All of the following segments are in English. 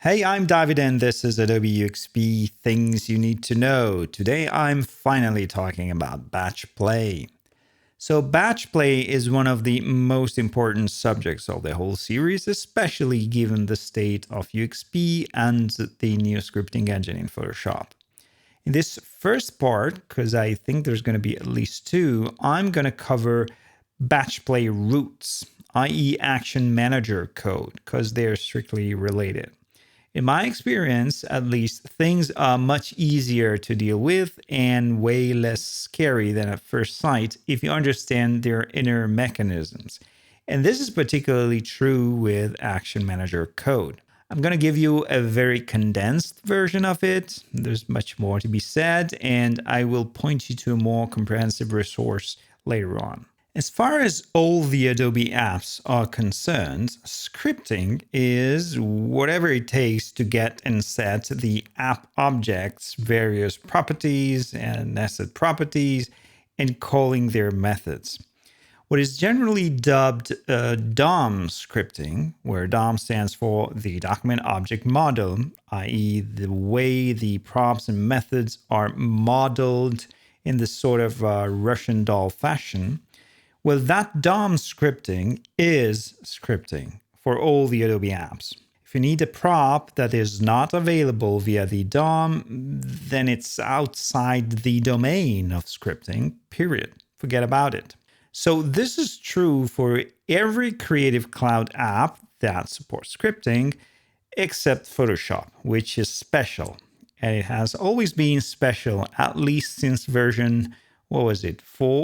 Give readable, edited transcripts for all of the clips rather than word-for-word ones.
Hey, I'm David and this is Adobe UXP Things You Need to Know. Today I'm finally talking about BatchPlay. So BatchPlay is one of the most important subjects of the whole series, especially given the state of UXP and the new scripting engine in Photoshop. In this first part, because I think there's going to be at least two, I'm going to cover BatchPlay roots, i.e. ActionManager code, because they're strictly related. In my experience, at least, things are much easier to deal with and way less scary than at first sight if you understand their inner mechanisms. And this is particularly true with ActionManager code. I'm going to give you a very condensed version of it. There's much more to be said, and I will point you to a more comprehensive resource later on. As far as all the Adobe apps are concerned, scripting is whatever it takes to get and set the app object's various properties and nested properties and calling their methods. What is generally dubbed DOM scripting, where DOM stands for the document object model, i.e. the way the props and methods are modeled in this sort of Russian doll fashion. Well, that DOM scripting is scripting for all the Adobe apps. If you need a prop that is not available via the DOM, then it's outside the domain of scripting, period. Forget about it. So this is true for every Creative Cloud app that supports scripting, except Photoshop, which is special. And it has always been special, at least since version, 4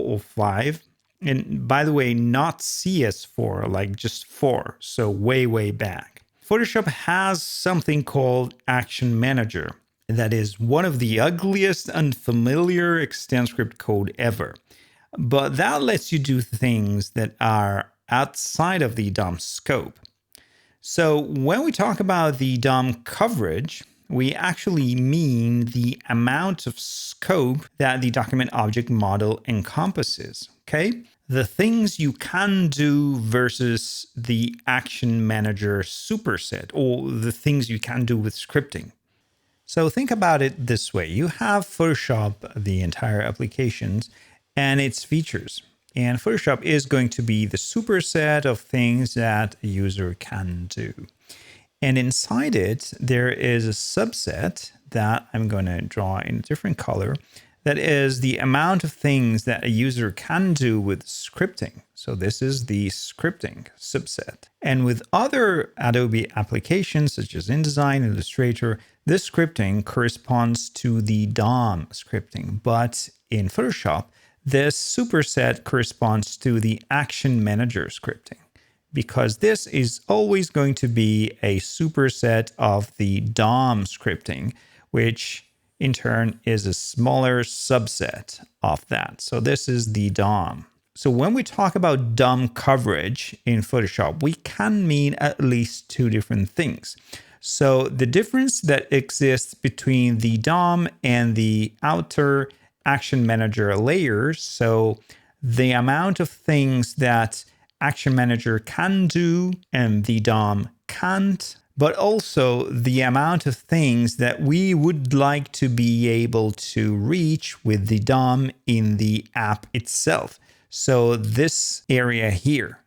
or 5? And by the way, not CS4, like just 4, so way back. Photoshop has something called ActionManager. That is one of the ugliest unfamiliar extend script code ever. But that lets you do things that are outside of the DOM scope. So when we talk about the DOM coverage, we actually mean the amount of scope that the document object model encompasses, okay? The things you can do versus the ActionManager superset, or the things you can do with scripting. So think about it this way. You have Photoshop, the entire applications, and its features. And Photoshop is going to be the superset of things that a user can do. And inside it, there is a subset that I'm going to draw in a different color. That is the amount of things that a user can do with scripting. So this is the scripting subset. And with other Adobe applications, such as InDesign, Illustrator, this scripting corresponds to the DOM scripting. But in Photoshop, this superset corresponds to the ActionManager scripting, because this is always going to be a superset of the DOM scripting, which in turn is a smaller subset of that. So this is the DOM. So when we talk about DOM coverage in Photoshop, we can mean at least two different things. So the difference that exists between the DOM and the outer ActionManager layers, so the amount of things that ActionManager can do and the DOM can't, but also the amount of things that we would like to be able to reach with the DOM in the app itself. So this area here,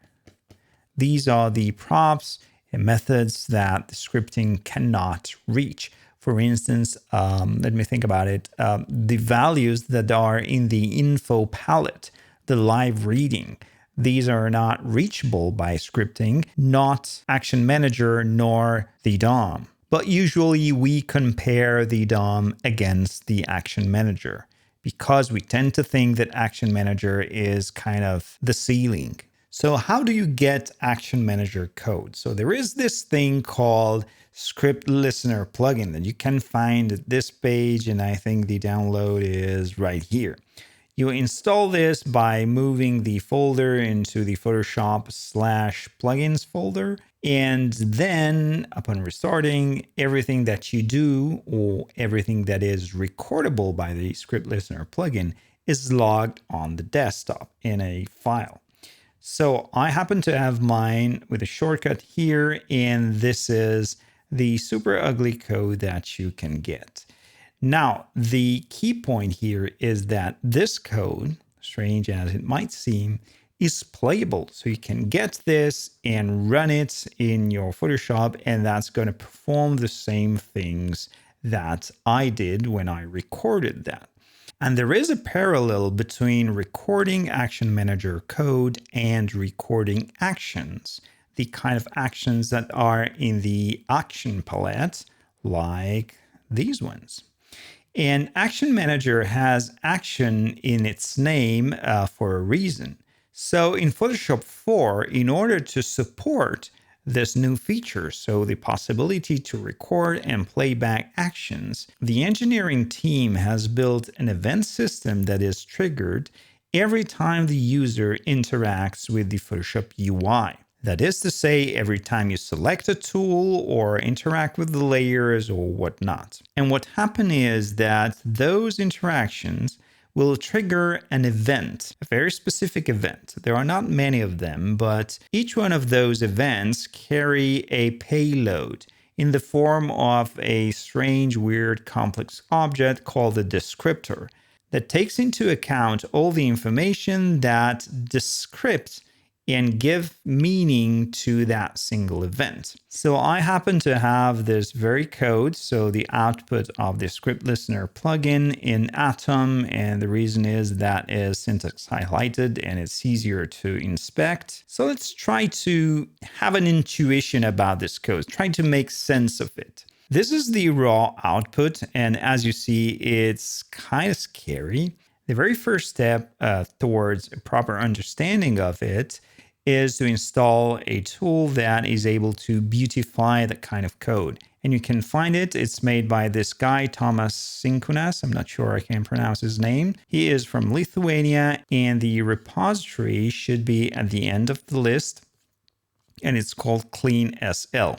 these are the props and methods that the scripting cannot reach. For instance, let me think about it. The values that are in the info palette, the live reading, these are not reachable by scripting, not ActionManager nor the DOM. But usually we compare the DOM against the ActionManager because we tend to think that ActionManager is kind of the ceiling. So how do you get ActionManager code? So there is this thing called ScriptListener plugin that you can find at this page, and I think the download is right here. You install this by moving the folder into the Photoshop/plugins folder, and then upon restarting, everything that you do or everything that is recordable by the ScriptListener plugin is logged on the desktop in a file. So I happen to have mine with a shortcut here, and this is the super ugly code that you can get. Now, the key point here is that this code, strange as it might seem, is playable. So you can get this and run it in your Photoshop, and that's going to perform the same things that I did when I recorded that. And there is a parallel between recording ActionManager code and recording actions, the kind of actions that are in the action palette, like these ones. And ActionManager has action in its name for a reason. So in Photoshop 4, in order to support this new feature, so the possibility to record and play back actions, the engineering team has built an event system that is triggered every time the user interacts with the Photoshop UI. That is to say, every time you select a tool or interact with the layers or whatnot. And what happens is that those interactions will trigger an event, a very specific event. There are not many of them, but each one of those events carry a payload in the form of a strange, weird, complex object called a descriptor that takes into account all the information that descripts and give meaning to that single event. So I happen to have this very code, so the output of the ScriptListener plugin in Atom, and the reason is that is syntax highlighted and it's easier to inspect. So let's try to have an intuition about this code, try to make sense of it. This is the raw output, and as you see, it's kind of scary. The very first step towards a proper understanding of it is to install a tool that is able to beautify that kind of code. And you can find it. It's made by this guy, Thomas Sinkunas. I'm not sure I can pronounce his name. He is from Lithuania, and the repository should be at the end of the list, and it's called CleanSL.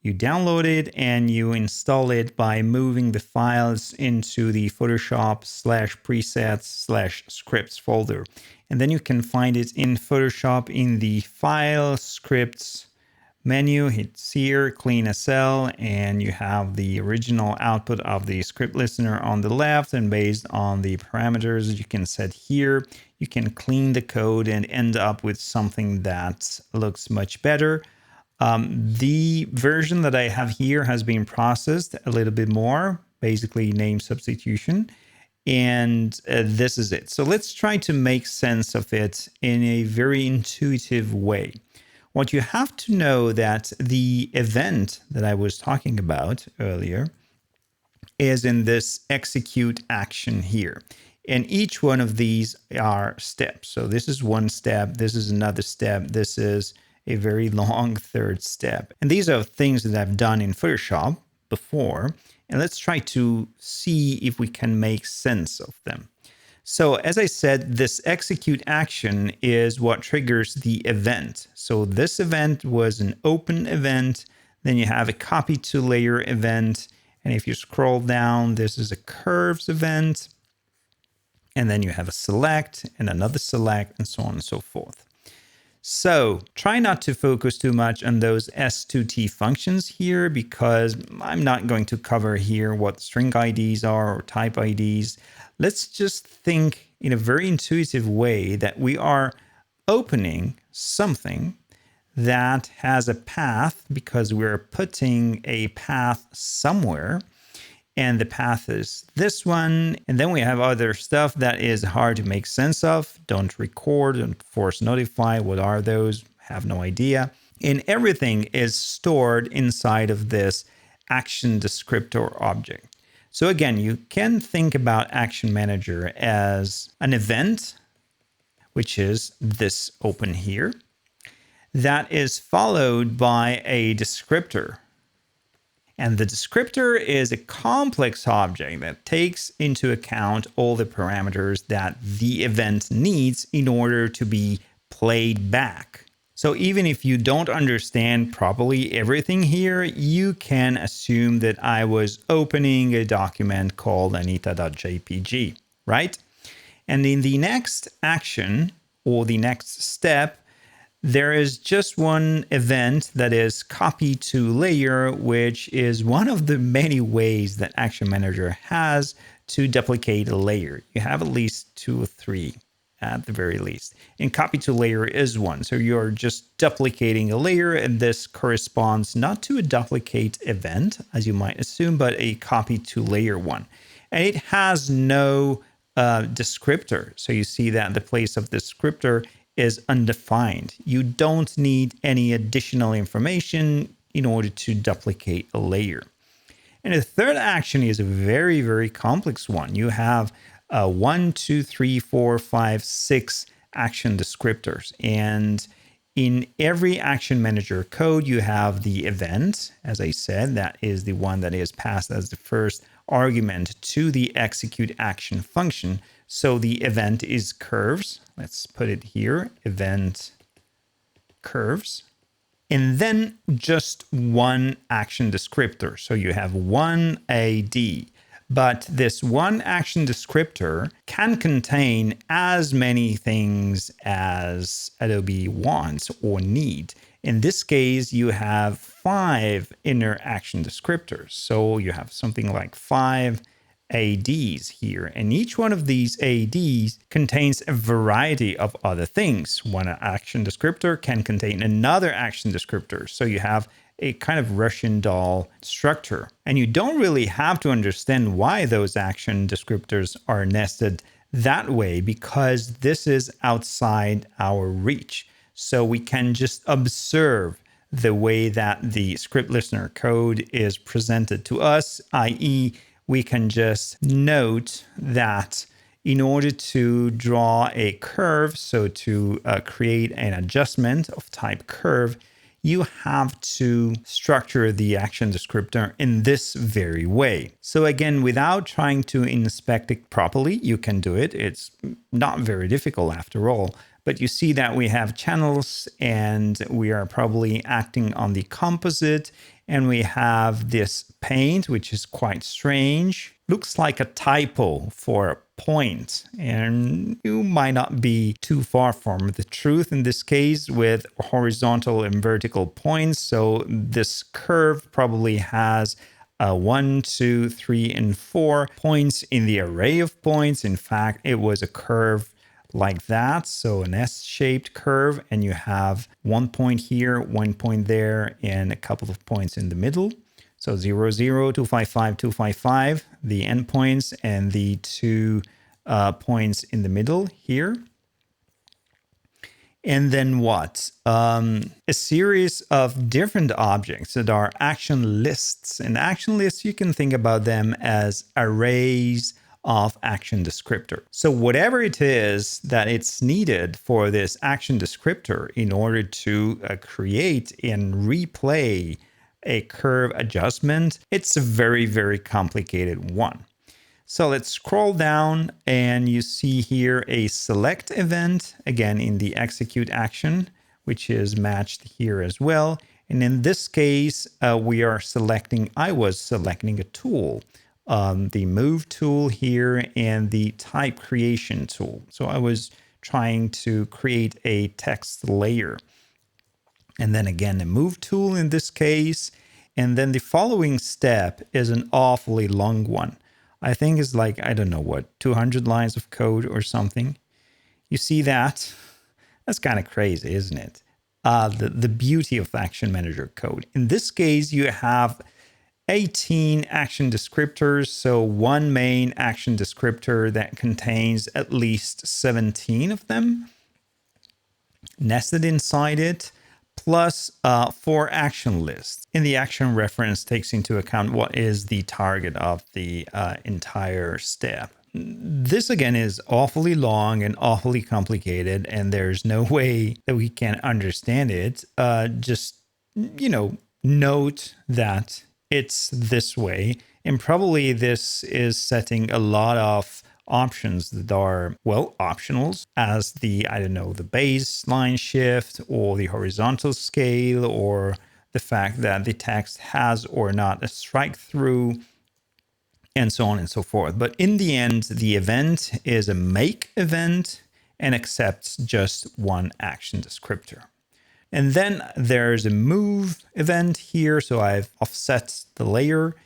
You download it and you install it by moving the files into the Photoshop /presets/scripts folder. And then you can find it in Photoshop in the File Scripts menu. Hit here, CleanSL, and you have the original output of the ScriptListener on the left. And based on the parameters you can set here, you can clean the code and end up with something that looks much better. The version that I have here has been processed a little bit more, basically name substitution, and this is it. So let's try to make sense of it in a very intuitive way. What you have to know that the event that I was talking about earlier is in this execute action here. And each one of these are steps. So this is one step, this is another step, this is a very long third step. And these are things that I've done in Photoshop before. And let's try to see if we can make sense of them. So as I said, this execute action is what triggers the event. So this event was an open event. Then you have a copy to layer event. And if you scroll down, this is a curves event. And then you have a select and another select and so on and so forth. So try not to focus too much on those S2T functions here, because I'm not going to cover here what string IDs are or type IDs. Let's just think in a very intuitive way that we are opening something that has a path because we're putting a path somewhere. And the path is this one. And then we have other stuff that is hard to make sense of. Don't record, don't force notify. What are those? Have no idea. And everything is stored inside of this action descriptor object. So again, you can think about ActionManager as an event, which is this open here, that is followed by a descriptor. And the descriptor is a complex object that takes into account all the parameters that the event needs in order to be played back. So even if you don't understand properly everything here, you can assume that I was opening a document called anita.jpg, right? And in the next action or the next step, there is just one event that is copy to layer, which is one of the many ways that ActionManager has to duplicate a layer. You have at least 2 or 3 at the very least. And copy to layer is one. So you're just duplicating a layer, and this corresponds not to a duplicate event, as you might assume, but a copy to layer one. And it has no descriptor. So you see that the place of the descriptor is undefined. You don't need any additional information in order to duplicate a layer. And the third action is a very, very complex one. You have 1, 2, 3, 4, 5, 6 action descriptors. And in every ActionManager code, you have the event. As I said, that is the one that is passed as the first argument to the execute action function. So the event is curves. Let's put it here, event curves. And then just one action descriptor. So you have one AD, but this one action descriptor can contain as many things as Adobe wants or need. In this case, you have 5 inner action descriptors. So you have something like 5 ADs here, and each one of these ADs contains a variety of other things. One action descriptor can contain another action descriptor. So you have a kind of Russian doll structure. And you don't really have to understand why those action descriptors are nested that way, because this is outside our reach. So we can just observe the way that the ScriptListener code is presented to us, i.e., we can just note that in order to draw a curve, so to create an adjustment of type curve, you have to structure the action descriptor in this very way. So again, without trying to inspect it properly, you can do it. It's not very difficult after all. But you see that we have channels, and we are probably acting on the composite, and we have this paint, which is quite strange. Looks like a typo for a point, and you might not be too far from the truth in this case with horizontal and vertical points. So this curve probably has 1, 2, 3, and 4 points in the array of points. In fact, it was a curve like that, so an S-shaped curve, and you have 1 point here, 1 point there, and a couple of points in the middle. So 0, 0, 255, 255, the endpoints, and the 2 points in the middle here. And then what? A series of different objects that are action lists. And action lists, you can think about them as arrays of action descriptor. So whatever it is that it's needed for this action descriptor in order to create and replay a curve adjustment, it's a very, very complicated one. So let's scroll down, and you see here a select event, again in the execute action, which is matched here as well. And in this case, I was selecting a tool. The move tool here and the type creation tool. So I was trying to create a text layer. And then again, the move tool in this case. And then the following step is an awfully long one. I think it's like, I don't know what, 200 lines of code or something. You see that? That's kind of crazy, isn't it? The beauty of ActionManager code. In this case, you have 18 action descriptors, so one main action descriptor that contains at least 17 of them nested inside it, plus 4 action lists. And the action reference takes into account what is the target of the entire step. This again is awfully long and awfully complicated, and there's no way that we can understand it. Just, note that it's this way, and probably this is setting a lot of options that are, well, optionals, as the baseline shift or the horizontal scale, or the fact that the text has or not a strike through, and so on and so forth. But in the end, the event is a make event and accepts just one action descriptor. And then there's a move event here. So I've offset the layer,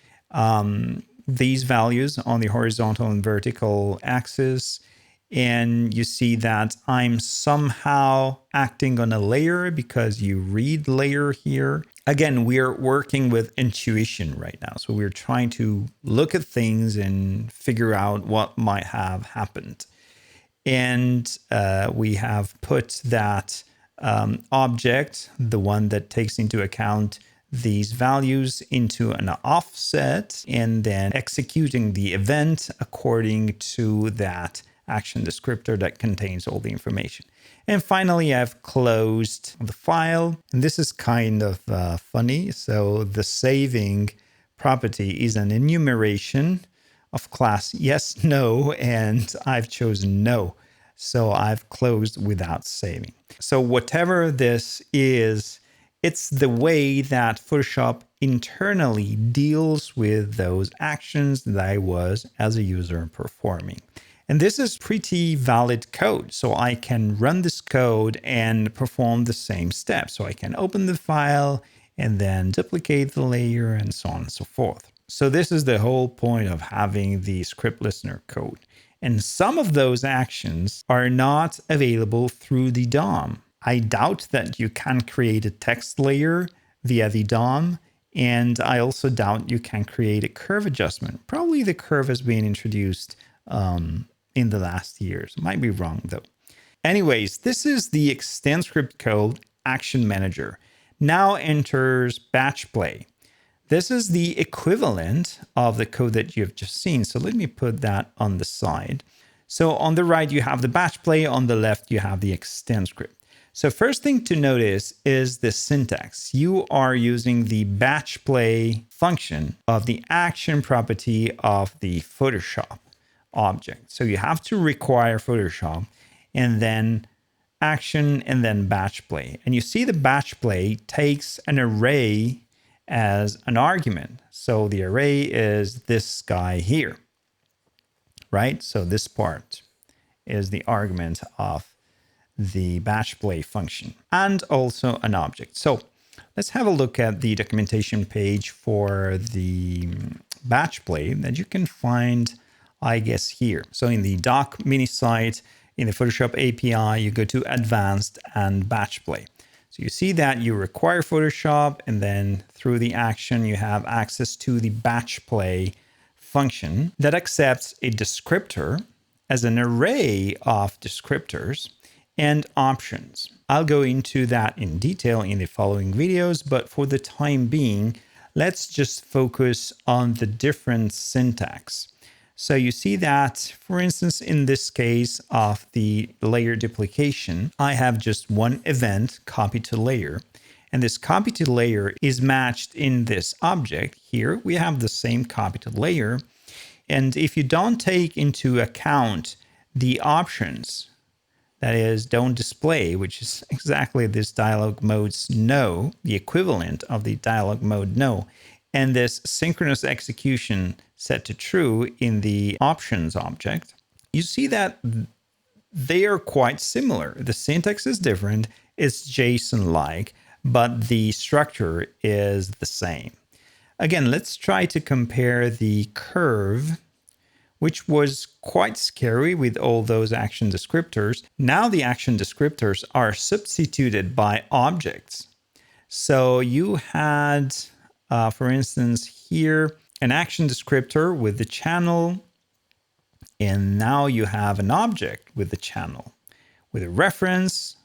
these values on the horizontal and vertical axis. And you see that I'm somehow acting on a layer because you read layer here. Again, we're working with intuition right now. So we're trying to look at things and figure out what might have happened. And we have put that object, the one that takes into account these values, into an offset, and then executing the event according to that action descriptor that contains all the information. And finally, I've closed the file. And this is kind of funny. So the saving property is an enumeration of class yes, no, and I've chosen no. So I've closed without saving. So whatever this is, it's the way that Photoshop internally deals with those actions that I was as a user performing. And this is pretty valid code. So I can run this code and perform the same steps. So I can open the file and then duplicate the layer and so on and so forth. So this is the whole point of having the ScriptListener code. And some of those actions are not available through the DOM. I doubt that you can create a text layer via the DOM. And I also doubt you can create a curve adjustment. Probably the curve has been introduced in the last years. Might be wrong though. Anyways, this is the extend script code ActionManager. Now enters BatchPlay. This is the equivalent of the code that you've just seen. So let me put that on the side. So on the right, you have the BatchPlay. On the left, you have the extend script. So first thing to notice is the syntax. You are using the BatchPlay function of the action property of the Photoshop object. So you have to require Photoshop and then action and then BatchPlay. And you see the BatchPlay takes an array as an argument. So the array is this guy here, right? So this part is the argument of the BatchPlay function and also an object. So let's have a look at the documentation page for the BatchPlay that you can find, I guess, here. So in the doc mini site, in the Photoshop API, you go to advanced and BatchPlay. So you see that you require Photoshop, and then through the action, you have access to the BatchPlay function that accepts a descriptor as an array of descriptors and options. I'll go into that in detail in the following videos, but for the time being, let's just focus on the different syntax. So you see that, for instance, in this case of the layer duplication, I have just one event, copy to layer. And this copy to layer is matched in this object. Here we have the same copy to layer. And if you don't take into account the options, that is, don't display, which is exactly this dialog mode's no, the equivalent of the dialog mode no, and this synchronous execution set to true in the options object, you see that they are quite similar. The syntax is different, it's JSON-like, but the structure is the same. Again, let's try to compare the curve, which was quite scary with all those action descriptors. Now the action descriptors are substituted by objects. So you had, for instance, here, an action descriptor with the channel, and now you have an object with the channel, with a reference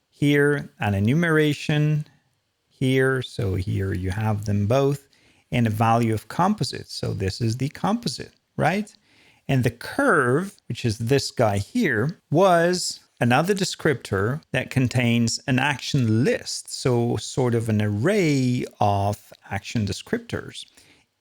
here, an enumeration here. So here you have them both, and a value of composite. So this is the composite, right? And the curve, which is this guy here, was another descriptor that contains an action list. So sort of an array of action descriptors.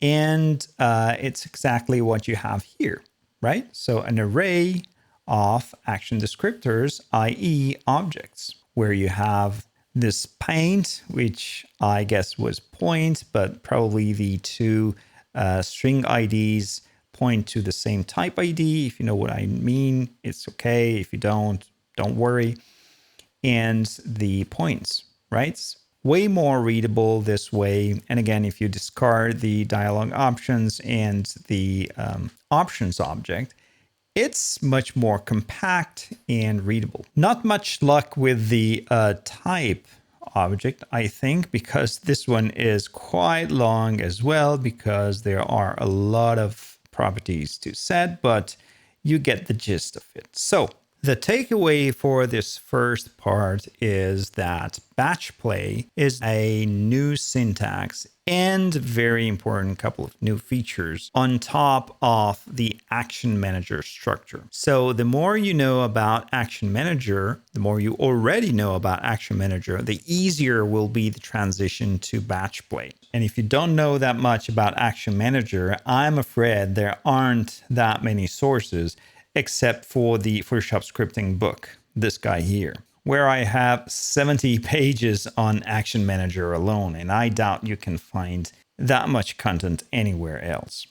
And it's exactly what you have here, right? So an array of action descriptors, i.e. objects, where you have this paint, which I guess was point, but probably the two string IDs point to the same type ID. If you know what I mean, it's okay. If you don't worry. And the points, right? It's way more readable this way. And again, if you discard the dialog options and the options object, it's much more compact and readable. Not much luck with the type object, I think, because this one is quite long as well, because there are a lot of properties to set, but you get the gist of it. So the takeaway for this first part is that BatchPlay is a new syntax and very important couple of new features on top of the ActionManager structure. So the more you know about ActionManager, the more you already know about ActionManager, the easier will be the transition to BatchPlay. And if you don't know that much about ActionManager, I'm afraid there aren't that many sources except for the Photoshop scripting book, this guy here, where I have 70 pages on ActionManager alone, and I doubt you can find that much content anywhere else.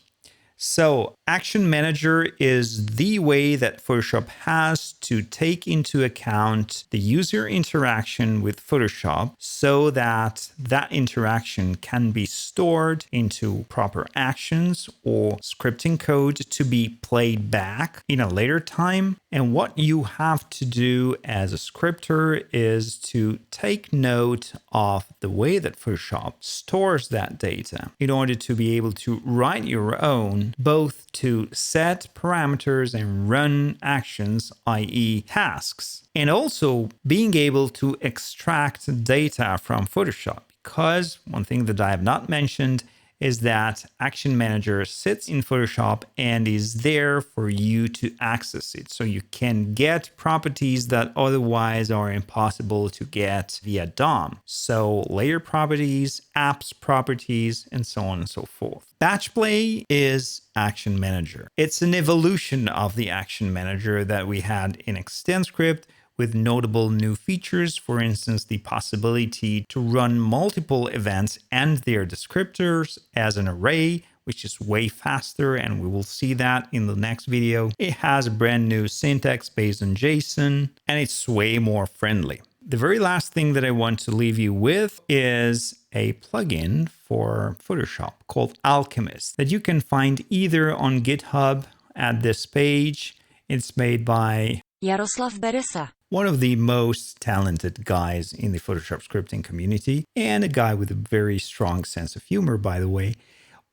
So ActionManager is the way that Photoshop has to take into account the user interaction with Photoshop so that that interaction can be stored into proper actions or scripting code to be played back in a later time. And what you have to do as a scripter is to take note of the way that Photoshop stores that data in order to be able to write your own, both to set parameters and run actions, i.e. tasks, and also being able to extract data from Photoshop. Because one thing that I have not mentioned is that ActionManager sits in Photoshop and is there for you to access it. So you can get properties that otherwise are impossible to get via DOM. So layer properties, apps properties, and so on and so forth. BatchPlay is ActionManager. It's an evolution of the ActionManager that we had in ExtendScript, with notable new features, for instance, the possibility to run multiple events and their descriptors as an array, which is way faster, and we will see that in the next video. It has a brand new syntax based on JSON, and it's way more friendly. The very last thing that I want to leave you with is a plugin for Photoshop called Alchemist that you can find either on GitHub at this page. It's made by Jaroslav Beresa, one of the most talented guys in the Photoshop scripting community, and a guy with a very strong sense of humor, by the way,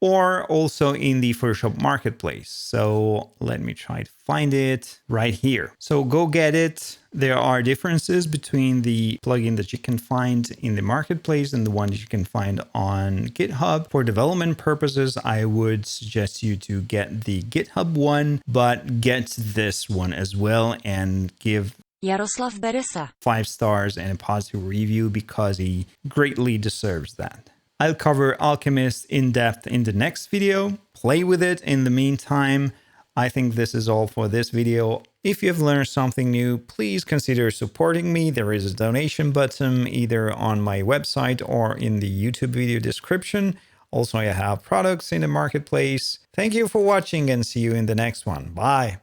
or also in the Photoshop marketplace. So let me try to find it right here. So go get it. There are differences between the plugin that you can find in the marketplace and the one that you can find on GitHub. For development purposes, I would suggest you to get the GitHub one, but get this one as well and give Jaroslav Beresa 5 stars and a positive review because he greatly deserves that. I'll cover Alchemist in depth in the next video. Play with it in the meantime. I think this is all for this video. If you have learned something new, please consider supporting me. There is a donation button either on my website or in the YouTube video description. Also, I have products in the marketplace. Thank you for watching and see you in the next one. Bye.